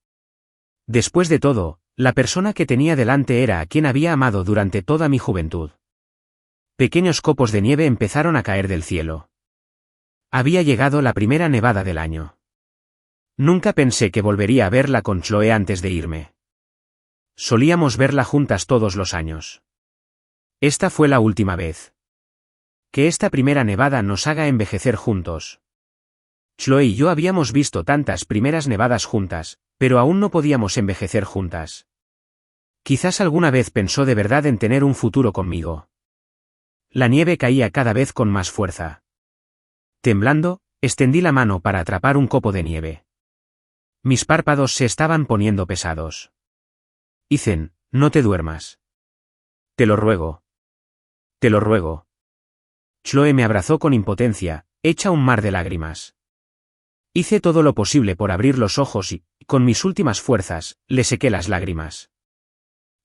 Después de todo, la persona que tenía delante era a quien había amado durante toda mi juventud. Pequeños copos de nieve empezaron a caer del cielo. Había llegado la primera nevada del año. Nunca pensé que volvería a verla con Chloe antes de irme. Solíamos verla juntas todos los años. Esta fue la última vez. Que esta primera nevada nos haga envejecer juntos. Chloe y yo habíamos visto tantas primeras nevadas juntas, pero aún no podíamos envejecer juntas. Quizás alguna vez pensó de verdad en tener un futuro conmigo. La nieve caía cada vez con más fuerza. Temblando, extendí la mano para atrapar un copo de nieve. Mis párpados se estaban poniendo pesados. Ethan, no te duermas. Te lo ruego. Te lo ruego. Chloe me abrazó con impotencia, hecha un mar de lágrimas. Hice todo lo posible por abrir los ojos y, con mis últimas fuerzas, le sequé las lágrimas.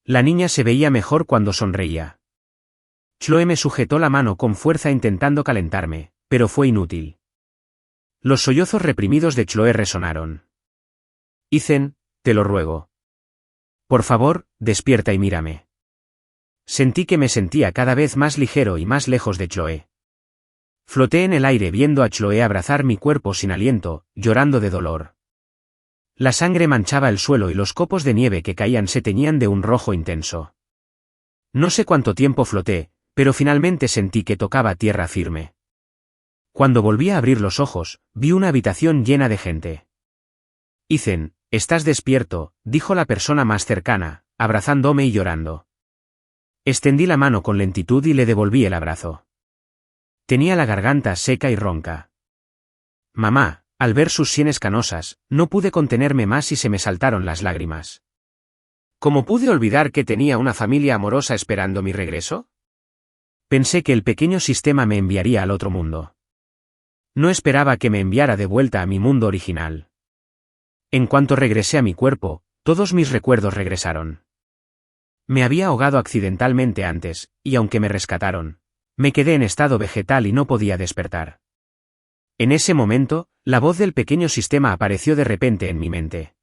La niña se veía mejor cuando sonreía. Chloe me sujetó la mano con fuerza intentando calentarme, pero fue inútil. Los sollozos reprimidos de Chloe resonaron. Ethan, te lo ruego. Por favor, despierta y mírame. Sentí que me sentía cada vez más ligero y más lejos de Chloe. Floté en el aire viendo a Chloe abrazar mi cuerpo sin aliento, llorando de dolor. La sangre manchaba el suelo y los copos de nieve que caían se teñían de un rojo intenso. No sé cuánto tiempo floté, pero finalmente sentí que tocaba tierra firme. Cuando volví a abrir los ojos, vi una habitación llena de gente. Ethan, estás despierto, dijo la persona más cercana, abrazándome y llorando. Extendí la mano con lentitud y le devolví el abrazo. Tenía la garganta seca y ronca. Mamá, al ver sus sienes canosas, no pude contenerme más y se me saltaron las lágrimas. ¿Cómo pude olvidar que tenía una familia amorosa esperando mi regreso? Pensé que el pequeño sistema me enviaría al otro mundo. No esperaba que me enviara de vuelta a mi mundo original. En cuanto regresé a mi cuerpo, todos mis recuerdos regresaron. Me había ahogado accidentalmente antes, y aunque me rescataron, me quedé en estado vegetal y no podía despertar. En ese momento, la voz del pequeño sistema apareció de repente en mi mente.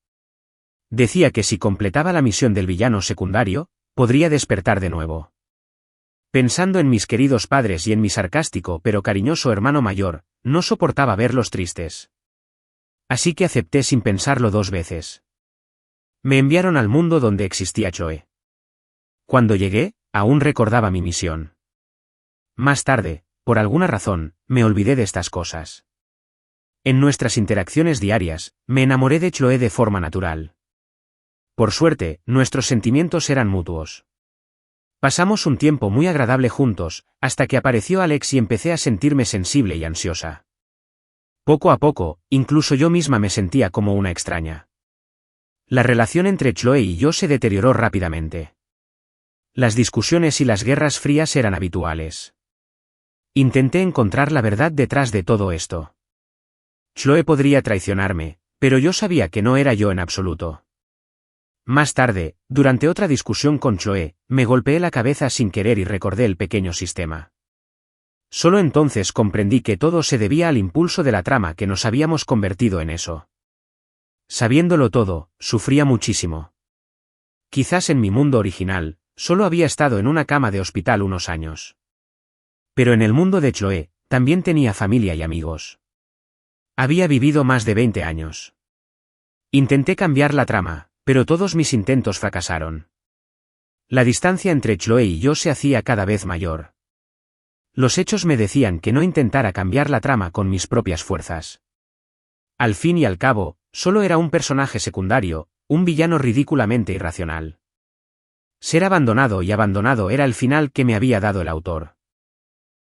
Decía que si completaba la misión del villano secundario, podría despertar de nuevo. Pensando en mis queridos padres y en mi sarcástico pero cariñoso hermano mayor, no soportaba verlos tristes. Así que acepté sin pensarlo 2 veces. Me enviaron al mundo donde existía Chloe. Cuando llegué, aún recordaba mi misión. Más tarde, por alguna razón, me olvidé de estas cosas. En nuestras interacciones diarias, me enamoré de Chloe de forma natural. Por suerte, nuestros sentimientos eran mutuos. Pasamos un tiempo muy agradable juntos, hasta que apareció Alex y empecé a sentirme sensible y ansiosa. Poco a poco, incluso yo misma me sentía como una extraña. La relación entre Chloe y yo se deterioró rápidamente. Las discusiones y las guerras frías eran habituales. Intenté encontrar la verdad detrás de todo esto. Chloe podría traicionarme, pero yo sabía que no era yo en absoluto. Más tarde, durante otra discusión con Chloe, me golpeé la cabeza sin querer y recordé el pequeño sistema. Solo entonces comprendí que todo se debía al impulso de la trama que nos habíamos convertido en eso. Sabiéndolo todo, sufría muchísimo. Quizás en mi mundo original, solo había estado en una cama de hospital unos años. Pero en el mundo de Chloe, también tenía familia y amigos. Había vivido más de 20 años. Intenté cambiar la trama, pero todos mis intentos fracasaron. La distancia entre Chloe y yo se hacía cada vez mayor. Los hechos me decían que no intentara cambiar la trama con mis propias fuerzas. Al fin y al cabo, solo era un personaje secundario, un villano ridículamente irracional. Ser abandonado y abandonado era el final que me había dado el autor.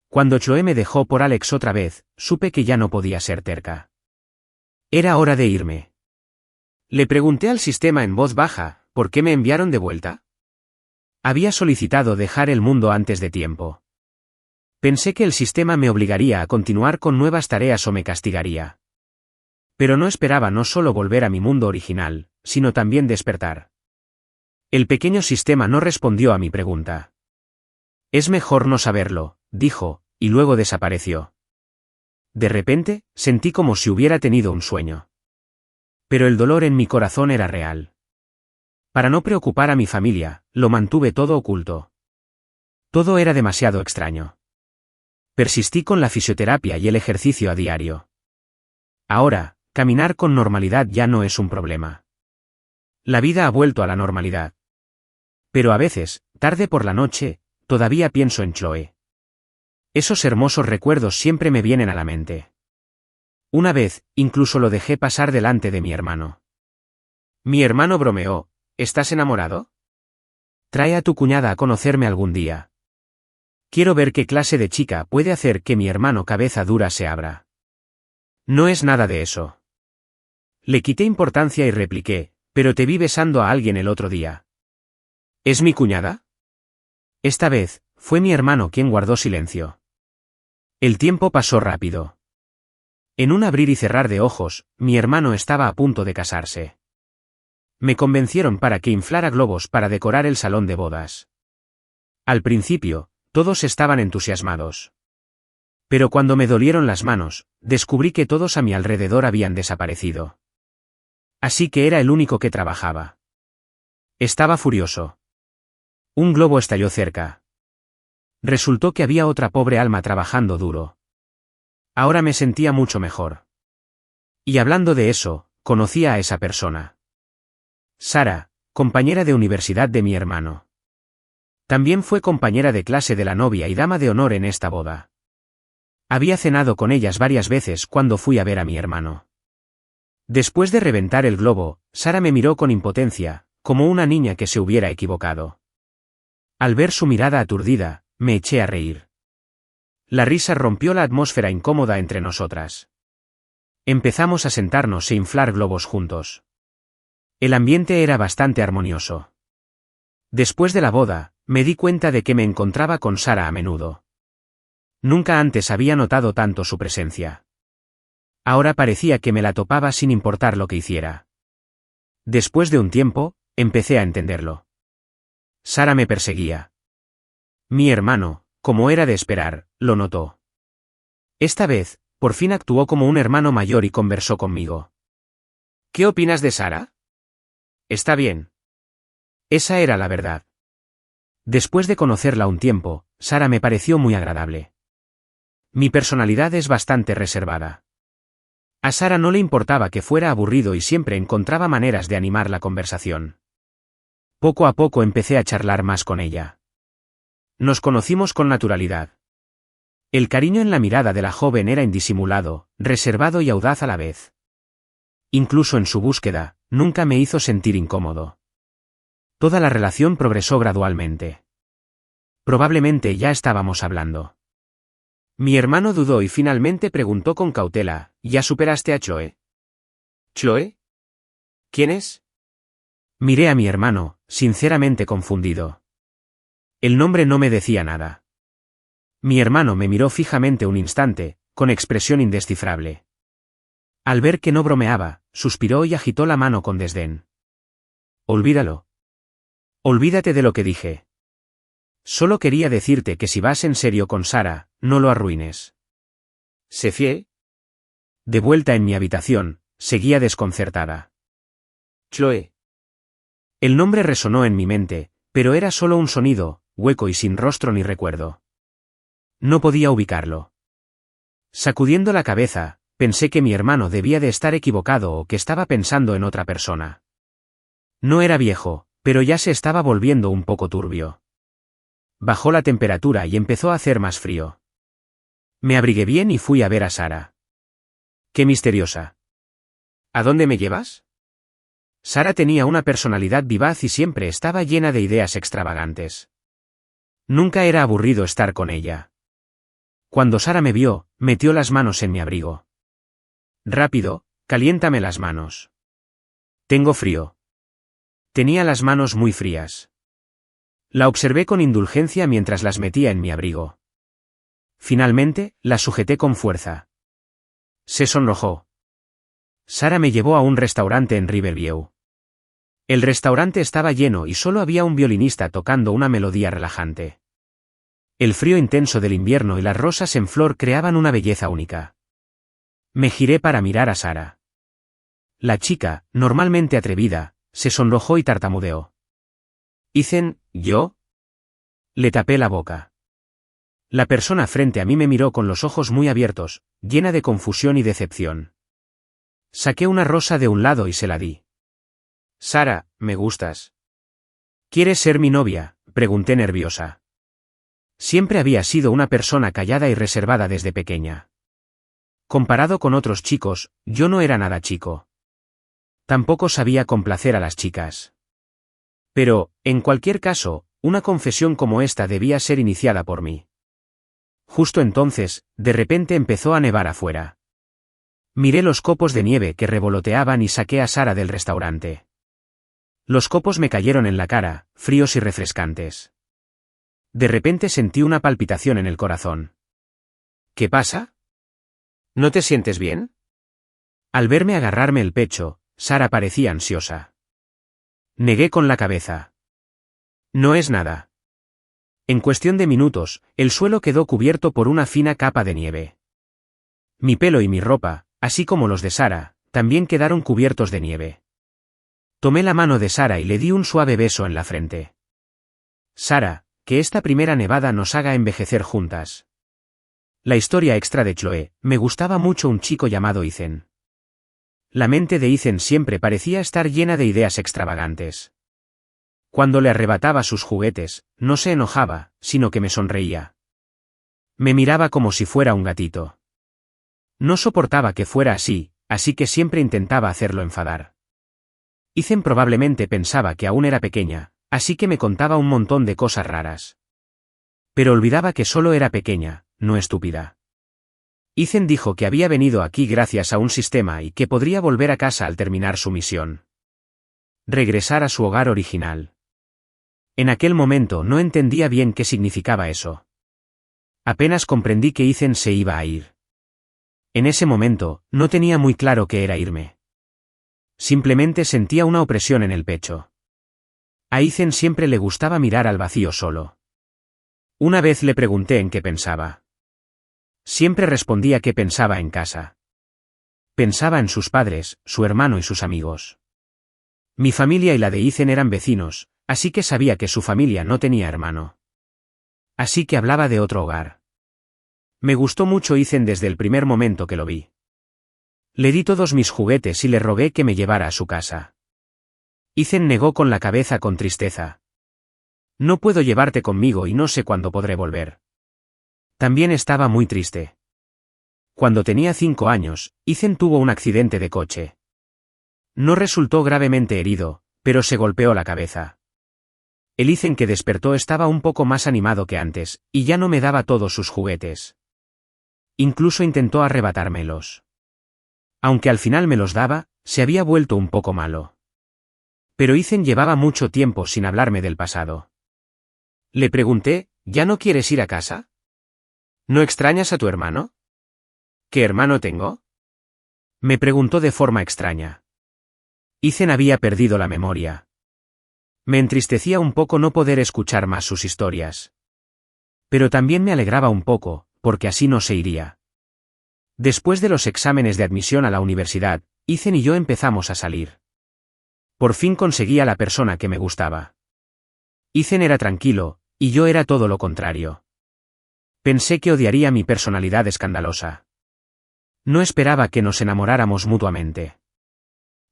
Cuando Chloe me dejó por Alex otra vez, supe que ya no podía ser terca. Era hora de irme. Le pregunté al sistema en voz baja, ¿por qué me enviaron de vuelta? Había solicitado dejar el mundo antes de tiempo. Pensé que el sistema me obligaría a continuar con nuevas tareas o me castigaría. Pero no esperaba no solo volver a mi mundo original, sino también despertar. El pequeño sistema no respondió a mi pregunta. Es mejor no saberlo, dijo, y luego desapareció. De repente, sentí como si hubiera tenido un sueño. Pero el dolor en mi corazón era real. Para no preocupar a mi familia, lo mantuve todo oculto. Todo era demasiado extraño. Persistí con la fisioterapia y el ejercicio a diario. Ahora, caminar con normalidad ya no es un problema. La vida ha vuelto a la normalidad. Pero a veces, tarde por la noche, todavía pienso en Chloe. Esos hermosos recuerdos siempre me vienen a la mente. Una vez, incluso lo dejé pasar delante de mi hermano. Mi hermano bromeó, ¿estás enamorado? Trae a tu cuñada a conocerme algún día. Quiero ver qué clase de chica puede hacer que mi hermano cabeza dura se abra. No es nada de eso. Le quité importancia y repliqué, pero te vi besando a alguien el otro día. ¿Es mi cuñada? Esta vez, fue mi hermano quien guardó silencio. El tiempo pasó rápido. En un abrir y cerrar de ojos, mi hermano estaba a punto de casarse. Me convencieron para que inflara globos para decorar el salón de bodas. Al principio, todos estaban entusiasmados. Pero cuando me dolieron las manos, descubrí que todos a mi alrededor habían desaparecido. Así que era el único que trabajaba. Estaba furioso. Un globo estalló cerca. Resultó que había otra pobre alma trabajando duro. Ahora me sentía mucho mejor. Y hablando de eso, conocí a esa persona. Sara, compañera de universidad de mi hermano. También fue compañera de clase de la novia y dama de honor en esta boda. Había cenado con ellas varias veces cuando fui a ver a mi hermano. Después de reventar el globo, Sara me miró con impotencia, como una niña que se hubiera equivocado. Al ver su mirada aturdida, me eché a reír. La risa rompió la atmósfera incómoda entre nosotras. Empezamos a sentarnos e inflar globos juntos. El ambiente era bastante armonioso. Después de la boda, me di cuenta de que me encontraba con Sara a menudo. Nunca antes había notado tanto su presencia. Ahora parecía que me la topaba sin importar lo que hiciera. Después de un tiempo, empecé a entenderlo. Sara me perseguía. Mi hermano, como era de esperar, lo notó. Esta vez, por fin actuó como un hermano mayor y conversó conmigo. ¿Qué opinas de Sara? Está bien. Esa era la verdad. Después de conocerla un tiempo, Sara me pareció muy agradable. Mi personalidad es bastante reservada. A Sara no le importaba que fuera aburrido y siempre encontraba maneras de animar la conversación. Poco a poco empecé a charlar más con ella. Nos conocimos con naturalidad. El cariño en la mirada de la joven era indisimulado, reservado y audaz a la vez. Incluso en su búsqueda, nunca me hizo sentir incómodo. Toda la relación progresó gradualmente. Probablemente ya estábamos hablando. Mi hermano dudó y finalmente preguntó con cautela, ¿ya superaste a Chloe? ¿Chloe? ¿Quién es? Miré a mi hermano, sinceramente confundido. El nombre no me decía nada. Mi hermano me miró fijamente un instante, con expresión indescifrable. Al ver que no bromeaba, suspiró y agitó la mano con desdén. Olvídalo. Olvídate de lo que dije. Solo quería decirte que si vas en serio con Sara, no lo arruines. ¿Se fie? De vuelta en mi habitación, seguía desconcertada. Chloe. El nombre resonó en mi mente, pero era solo un sonido, hueco y sin rostro ni recuerdo. No podía ubicarlo. Sacudiendo la cabeza, pensé que mi hermano debía de estar equivocado o que estaba pensando en otra persona. No era viejo, pero ya se estaba volviendo un poco turbio. Bajó la temperatura y empezó a hacer más frío. Me abrigué bien y fui a ver a Sara. Qué misteriosa. ¿A dónde me llevas? Sara tenía una personalidad vivaz y siempre estaba llena de ideas extravagantes. Nunca era aburrido estar con ella. Cuando Sara me vio, metió las manos en mi abrigo. Rápido, caliéntame las manos. Tengo frío. Tenía las manos muy frías. La observé con indulgencia mientras las metía en mi abrigo. Finalmente, la sujeté con fuerza. Se sonrojó. Sara me llevó a un restaurante en Riverview. El restaurante estaba lleno y solo había un violinista tocando una melodía relajante. El frío intenso del invierno y las rosas en flor creaban una belleza única. Me giré para mirar a Sara. La chica, normalmente atrevida, se sonrojó y tartamudeó. Ethan, ¿yo? Le tapé la boca. La persona frente a mí me miró con los ojos muy abiertos, llena de confusión y decepción. Saqué una rosa de un lado y se la di. Sara, me gustas. ¿Quieres ser mi novia?, pregunté nerviosa. Siempre había sido una persona callada y reservada desde pequeña. Comparado con otros chicos, yo no era nada chico. Tampoco sabía complacer a las chicas. Pero, en cualquier caso, una confesión como esta debía ser iniciada por mí. Justo entonces, de repente empezó a nevar afuera. Miré los copos de nieve que revoloteaban y saqué a Sara del restaurante. Los copos me cayeron en la cara, fríos y refrescantes. De repente sentí una palpitación en el corazón. ¿Qué pasa? ¿No te sientes bien? Al verme agarrarme el pecho, Sara parecía ansiosa. Negué con la cabeza. No es nada. En cuestión de minutos, el suelo quedó cubierto por una fina capa de nieve. Mi pelo y mi ropa, así como los de Sara, también quedaron cubiertos de nieve. Tomé la mano de Sara y le di un suave beso en la frente. Sara, que esta primera nevada nos haga envejecer juntas. La historia extra de Chloe, me gustaba mucho un chico llamado Ethan. La mente de Ethan siempre parecía estar llena de ideas extravagantes. Cuando le arrebataba sus juguetes, no se enojaba, sino que me sonreía. Me miraba como si fuera un gatito. No soportaba que fuera así que siempre intentaba hacerlo enfadar. Ethan probablemente pensaba que aún era pequeña, así que me contaba un montón de cosas raras. Pero olvidaba que solo era pequeña, no estúpida. Ethan dijo que había venido aquí gracias a un sistema y que podría volver a casa al terminar su misión. Regresar a su hogar original. En aquel momento no entendía bien qué significaba eso. Apenas comprendí que Ethan se iba a ir. En ese momento, no tenía muy claro qué era irme. Simplemente sentía una opresión en el pecho. A Ethan siempre le gustaba mirar al vacío solo. Una vez le pregunté en qué pensaba. Siempre respondía que pensaba en casa. Pensaba en sus padres, su hermano y sus amigos. Mi familia y la de Ethan eran vecinos, así que sabía que su familia no tenía hermano. Así que hablaba de otro hogar. Me gustó mucho Ethan desde el primer momento que lo vi. Le di todos mis juguetes y le rogué que me llevara a su casa. Ethan negó con la cabeza con tristeza. No puedo llevarte conmigo y no sé cuándo podré volver. También estaba muy triste. Cuando tenía 5 años, Ethan tuvo un accidente de coche. No resultó gravemente herido, pero se golpeó la cabeza. El Ethan que despertó estaba un poco más animado que antes, y ya no me daba todos sus juguetes. Incluso intentó arrebatármelos. Aunque al final me los daba, se había vuelto un poco malo. Pero Ethan llevaba mucho tiempo sin hablarme del pasado. Le pregunté, ¿ya no quieres ir a casa? ¿No extrañas a tu hermano? ¿Qué hermano tengo? Me preguntó de forma extraña. Ethan había perdido la memoria. Me entristecía un poco no poder escuchar más sus historias. Pero también me alegraba un poco, porque así no se iría. Después de los exámenes de admisión a la universidad, Ethan y yo empezamos a salir. Por fin conseguí a la persona que me gustaba. Ethan era tranquilo, y yo era todo lo contrario. Pensé que odiaría mi personalidad escandalosa. No esperaba que nos enamoráramos mutuamente.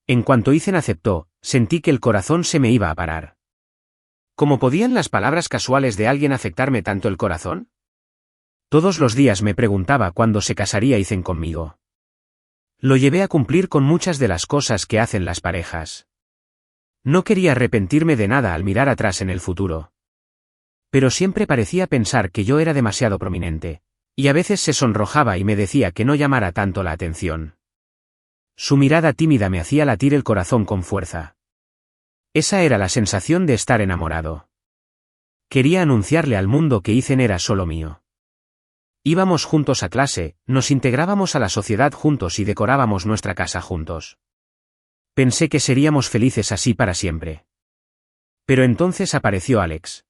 En cuanto Ethan aceptó, sentí que el corazón se me iba a parar. ¿Cómo podían las palabras casuales de alguien afectarme tanto el corazón? Todos los días me preguntaba cuándo se casaría Ethan conmigo. Lo llevé a cumplir con muchas de las cosas que hacen las parejas. No quería arrepentirme de nada al mirar atrás en el futuro. Pero siempre parecía pensar que yo era demasiado prominente, y a veces se sonrojaba y me decía que no llamara tanto la atención. Su mirada tímida me hacía latir el corazón con fuerza. Esa era la sensación de estar enamorado. Quería anunciarle al mundo que Ethan era solo mío. Íbamos juntos a clase, nos integrábamos a la sociedad juntos y decorábamos nuestra casa juntos. Pensé que seríamos felices así para siempre. Pero entonces apareció Alex.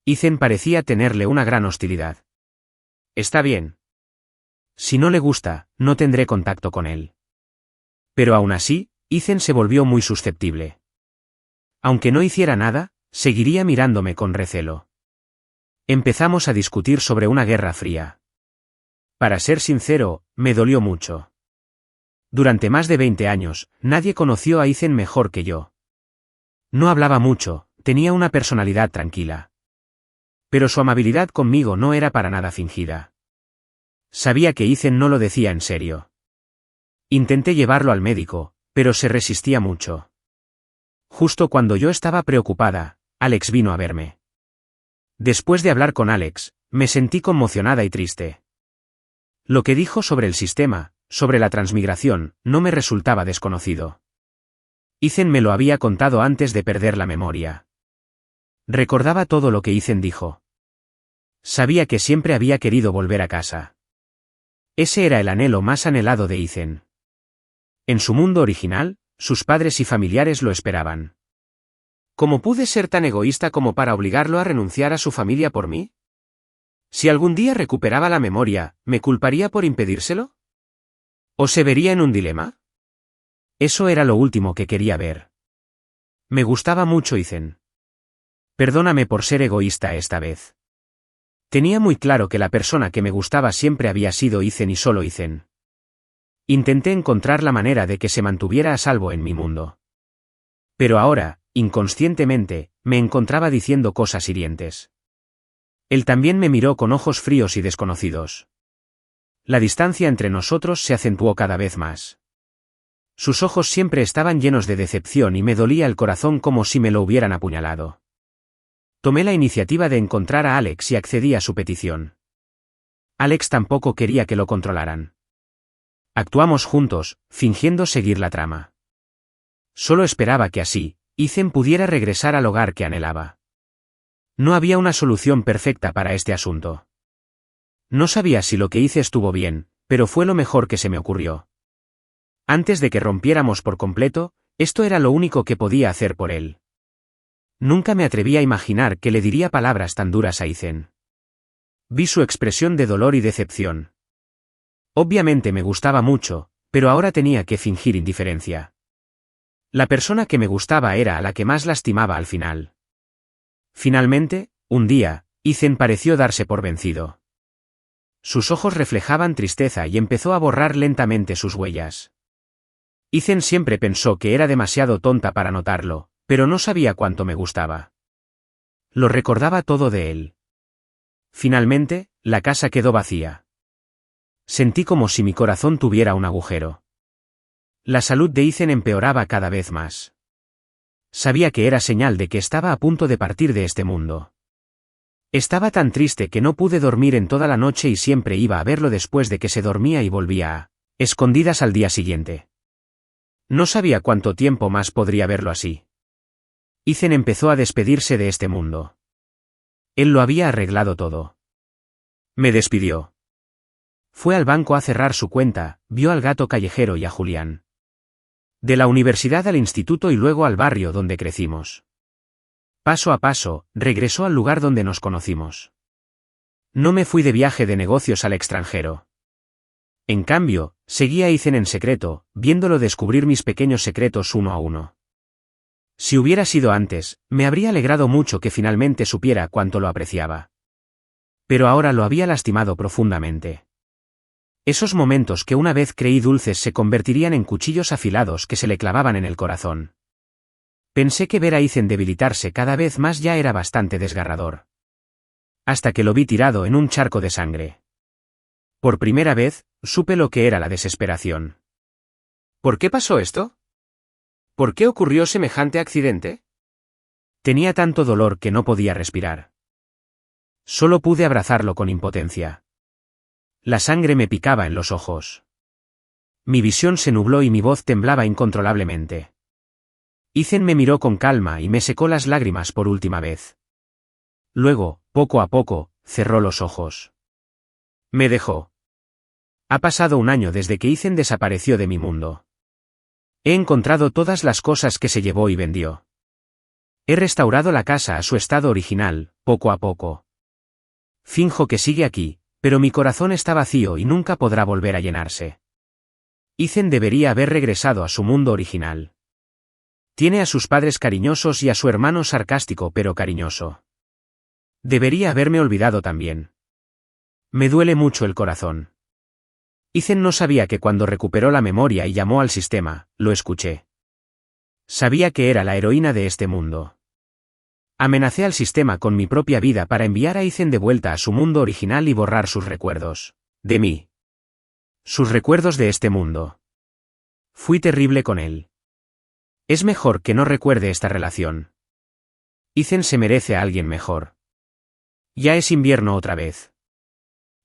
Ethan parecía tenerle una gran hostilidad. Está bien. Si no le gusta, no tendré contacto con él. Pero aún así, Ethan se volvió muy susceptible. Aunque no hiciera nada, seguiría mirándome con recelo. Empezamos a discutir sobre una guerra fría. Para ser sincero, me dolió mucho. Durante más de 20 años, nadie conoció a Ethan mejor que yo. No hablaba mucho, tenía una personalidad tranquila. Pero su amabilidad conmigo no era para nada fingida. Sabía que Ethan no lo decía en serio. Intenté llevarlo al médico, pero se resistía mucho. Justo cuando yo estaba preocupada, Alex vino a verme. Después de hablar con Alex, me sentí conmocionada y triste. Lo que dijo sobre el sistema, sobre la transmigración, no me resultaba desconocido. Ethan me lo había contado antes de perder la memoria. Recordaba todo lo que Ethan dijo. Sabía que siempre había querido volver a casa. Ese era el anhelo más anhelado de Ethan. En su mundo original, sus padres y familiares lo esperaban. ¿Cómo pude ser tan egoísta como para obligarlo a renunciar a su familia por mí? Si algún día recuperaba la memoria, ¿me culparía por impedírselo? ¿O se vería en un dilema? Eso era lo último que quería ver. Me gustaba mucho Ethan. Perdóname por ser egoísta esta vez. Tenía muy claro que la persona que me gustaba siempre había sido Ethan y solo Ethan. Intenté encontrar la manera de que se mantuviera a salvo en mi mundo. Pero ahora, inconscientemente, me encontraba diciendo cosas hirientes. Él también me miró con ojos fríos y desconocidos. La distancia entre nosotros se acentuó cada vez más. Sus ojos siempre estaban llenos de decepción y me dolía el corazón como si me lo hubieran apuñalado. Tomé la iniciativa de encontrar a Alex y accedí a su petición. Alex tampoco quería que lo controlaran. Actuamos juntos, fingiendo seguir la trama. Solo esperaba que así, Ethan pudiera regresar al hogar que anhelaba. No había una solución perfecta para este asunto. No sabía si lo que hice estuvo bien, pero fue lo mejor que se me ocurrió. Antes de que rompiéramos por completo, esto era lo único que podía hacer por él. Nunca me atreví a imaginar que le diría palabras tan duras a Ethan. Vi su expresión de dolor y decepción. Obviamente me gustaba mucho, pero ahora tenía que fingir indiferencia. La persona que me gustaba era a la que más lastimaba al final. Finalmente, un día, Ethan pareció darse por vencido. Sus ojos reflejaban tristeza y empezó a borrar lentamente sus huellas. Ethan siempre pensó que era demasiado tonta para notarlo, pero no sabía cuánto me gustaba. Lo recordaba todo de él. Finalmente, la casa quedó vacía. Sentí como si mi corazón tuviera un agujero. La salud de Ethan empeoraba cada vez más. Sabía que era señal de que estaba a punto de partir de este mundo. Estaba tan triste que no pude dormir en toda la noche y siempre iba a verlo después de que se dormía y volvía a escondidas al día siguiente. No sabía cuánto tiempo más podría verlo así. Ethan empezó a despedirse de este mundo. Él lo había arreglado todo. Me despidió. Fue al banco a cerrar su cuenta, vio al gato callejero y a Julián. De la universidad al instituto y luego al barrio donde crecimos. Paso a paso, regresó al lugar donde nos conocimos. No me fui de viaje de negocios al extranjero. En cambio, seguí a Ethan en secreto, viéndolo descubrir mis pequeños secretos uno a uno. Si hubiera sido antes, me habría alegrado mucho que finalmente supiera cuánto lo apreciaba. Pero ahora lo había lastimado profundamente. Esos momentos que una vez creí dulces se convertirían en cuchillos afilados que se le clavaban en el corazón. Pensé que ver a Ethan debilitarse cada vez más ya era bastante desgarrador. Hasta que lo vi tirado en un charco de sangre. Por primera vez, supe lo que era la desesperación. ¿Por qué pasó esto? ¿Por qué ocurrió semejante accidente? Tenía tanto dolor que no podía respirar. Solo pude abrazarlo con impotencia. La sangre me picaba en los ojos. Mi visión se nubló y mi voz temblaba incontrolablemente. Ethan me miró con calma y me secó las lágrimas por última vez. Luego, poco a poco, cerró los ojos. Me dejó. Ha pasado un año desde que Ethan desapareció de mi mundo. He encontrado todas las cosas que se llevó y vendió. He restaurado la casa a su estado original, poco a poco. Finjo que sigue aquí, pero mi corazón está vacío y nunca podrá volver a llenarse. Ethan debería haber regresado a su mundo original. Tiene a sus padres cariñosos y a su hermano sarcástico pero cariñoso. Debería haberme olvidado también. Me duele mucho el corazón. Ethan no sabía que cuando recuperó la memoria y llamó al sistema, lo escuché. Sabía que era la heroína de este mundo. Amenacé al sistema con mi propia vida para enviar a Ethan de vuelta a su mundo original y borrar sus recuerdos. De mí. Sus recuerdos de este mundo. Fui terrible con él. Es mejor que no recuerde esta relación. Ethan se merece a alguien mejor. Ya es invierno otra vez.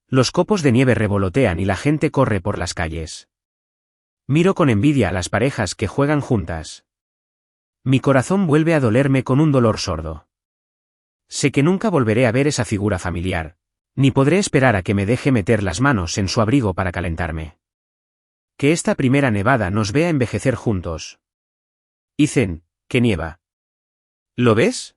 Los copos de nieve revolotean y la gente corre por las calles. Miro con envidia a las parejas que juegan juntas. Mi corazón vuelve a dolerme con un dolor sordo. Sé que nunca volveré a ver esa figura familiar, ni podré esperar a que me deje meter las manos en su abrigo para calentarme. Que esta primera nevada nos vea envejecer juntos. Ethan, que nieva. ¿Lo ves?